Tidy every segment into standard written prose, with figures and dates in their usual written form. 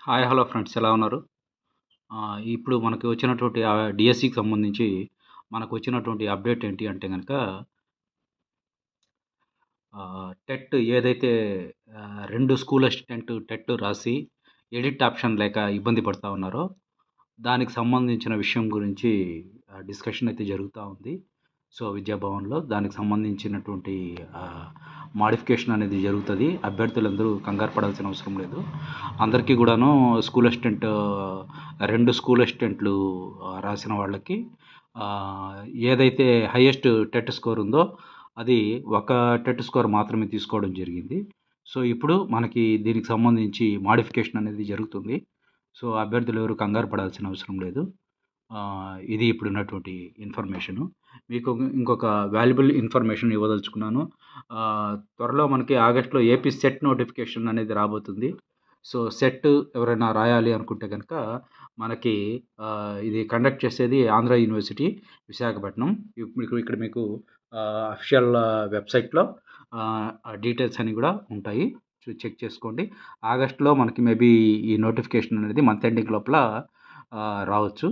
Hi! Hello friends ఎలా ఉన్నారు? ఇప్పుడు మనకి వచ్చినటువంటి డీఎస్సీకి సంబంధించి మనకొచ్చినటువంటి అప్డేట్ ఏంటి అంటే గనక టెట్ ఏదైతే 2 స్కూల్ అసిస్టెంట్ టెట్ రాసి ఎడిట్ ఆప్షన్ లేక ఇబ్బంది పడతా ఉన్నారో, దానికి సంబంధించిన విషయం గురించి డిస్కషన్ అయితే జరుగుతా ఉంది. సో, విద్యాభవన్‌లో దానికి సంబంధించినటువంటి మోడిఫికేషన్ అనేది జరుగుతది. అభ్యర్థులందరూ కంగారు పడాల్సిన అవసరం లేదు. అందరికీ గూడాను స్కూల్ అసిస్టెంట్ 2 స్కూల్ అసిస్టెంట్లు రాసిన వాళ్ళకి ఆహ్, ఏదైతే హైయెస్ట్ టెట్ స్కోర్ ఉందో, అది ఒక టెట్ స్కోర్ మాత్రమే తీసుకోవడం జరిగింది. సో, ఇప్పుడు మనకి దీనికి సంబంధించి మోడిఫికేషన్ అనేది జరుగుతుంది. సో, అభ్యర్థులు ఎవరు కంగారు పడాల్సిన అవసరం లేదు. ఇది ఇప్పుడున్నటువంటి ఇన్ఫర్మేషను. మీకు ఇంకొక వాల్యుబుల్ ఇన్ఫర్మేషన్ ఇవ్వదలుచుకున్నాను. త్వరలో మనకి ఆగస్ట్‌లో ఏపీ సెట్ నోటిఫికేషన్ అనేది రాబోతుంది. సో, సెట్ ఎవరైనా రాయాలి అనుకుంటే గనక మనకి ఇది కండక్ట్ చేసేది ఆంధ్ర యూనివర్సిటీ విశాఖపట్నం. ఇక్కడ మీకు అఫిషియల్ వెబ్‌సైట్‌లో డీటెయిల్స్ అన్నీ గూడా ఉంటాయి. చెక్ చేసుకోండి. ఆగస్ట్‌లో మనకి మేబీ ఈ నోటిఫికేషన్ అనేది మంత్ ఎండింగ్ లోపల రావచ్చు.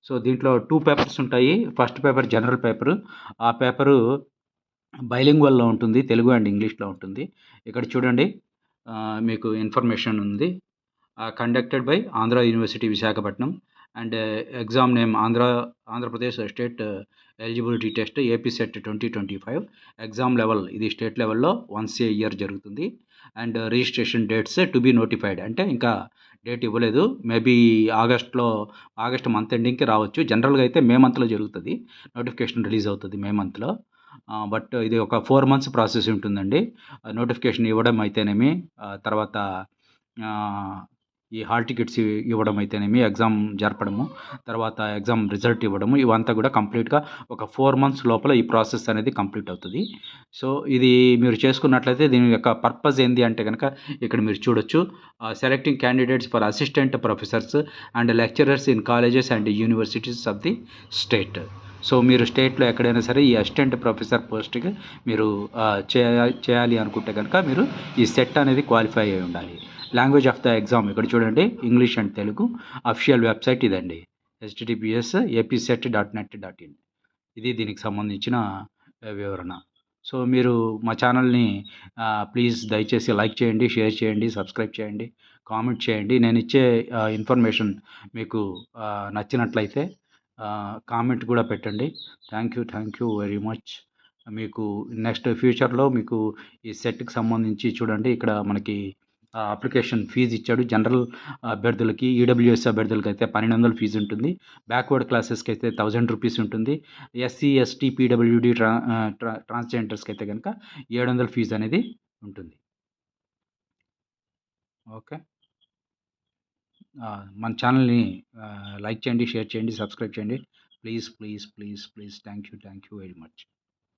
సో, దీంట్లో 2 పేపర్స్ ఉంటాయి. First paper general paper. ఆ పేపరు బైలింగ్వల్‌లో ఉంటుంది. తెలుగు అండ్ ఇంగ్లీష్‌లో ఉంటుంది. ఇక్కడ చూడండి మీకు ఇన్ఫర్మేషన్ ఉంది. Conducted by Andhra university Visakhapatnam and exam name Andhra Pradesh state eligibility test AP set 2025 exam level ఇది స్టేట్ లెవెల్‌లో వన్స్ ఏ ఇయర్ జరుగుతుంది. And registration dates to be notified అంటే ఇంకా డేట్ ఇవ్వలేదు. మేబీ ఆగస్ట్ మంత్ ఎండింగ్‌కి రావచ్చు. జనరల్‌గా అయితే మే మంత్‌లో జరుగుతది. నోటిఫికేషన్ రిలీజ్ అవుతది మే మంత్‌లో. బట్ ఇది ఒక 4 మంత్స్ ప్రాసెస్ ఉంటుందండి. నోటిఫికేషన్ ఇవ్వడం అయితేనేమి, తర్వాత ఆహ్, ఈ హాల్ టికెట్స్ ఇవ్వడం అయితేనేమి, ఎగ్జామ్ జరపడము, తర్వాత ఎగ్జామ్ రిజల్ట్ ఇవ్వడము, ఇవంతా కూడా కంప్లీట్‌గా ఒక 4 మంత్స్ లోపల ఈ ప్రాసెస్ అనేది కంప్లీట్ అవుతది. సో, ఇది మీరు చేసుకున్నట్లయితే దీని యొక్క పర్పస్ ఏంది అంటే గనక ఇక్కడ మీరు చూడొచ్చు. Selecting candidates for assistant professors and lecturers in colleges and universities of the state. So, మీరు స్టేట్‌లో ఎక్కడైనా సరే ఈ అసిస్టెంట్ ప్రొఫెసర్ పోస్ట్‌కి మీరు చేయాలి అనుకుంటే గనక మీరు ఈ సెట్ అనేది క్వాలిఫై అయ్యి ఉండాలి. లాంగ్వేజ్ ఆఫ్ ద ఎగ్జామ్ ఇక్కడ చూడండి English and Telugu. Official website ఇదండి. https://apset.net.in ఇది దీనికి సంబంధించిన వివరణ. సో, మీరు మా ఛానల్‌ని ప్లీజ్ దయచేసి లైక్ చేయండి, షేర్ చేయండి, సబ్స్క్రైబ్ చేయండి, కామెంట్ చేయండి. నేనిచ్చే ఇన్ఫర్మేషన్ మీకు నచ్చినట్లయితే కామెంట్ కూడా పెట్టండి. Thank you very much. మీకు నెక్స్ట్ ఫ్యూచర్‌లో మీకు ఈ సెట్‌కి సంబంధించి చూడండి ఇక్కడ మనకి అప్లికేషన్ ఫీజ్ ఇచ్చాడు. జనరల్ అభ్యర్థులకి, ఈడబ్ల్యూఎస్ అభ్యర్థులకైతే 1200 ఫీజు ఉంటుంది. బ్యాక్వర్డ్ క్లాసెస్‌కి అయితే ₹1000 ఉంటుంది. ఎస్సీ, ఎస్టీ, పీడబ్ల్యూడీ ట్రాన్స్‌జెండర్స్‌కి అయితే గనక 700 ఫీజు అనేది ఉంటుంది. ఓకే. మన ఛానల్‌ని లైక్ చేయండి, షేర్ చేయండి, సబ్స్క్రైబ్ చేయండి. Please thank you very much.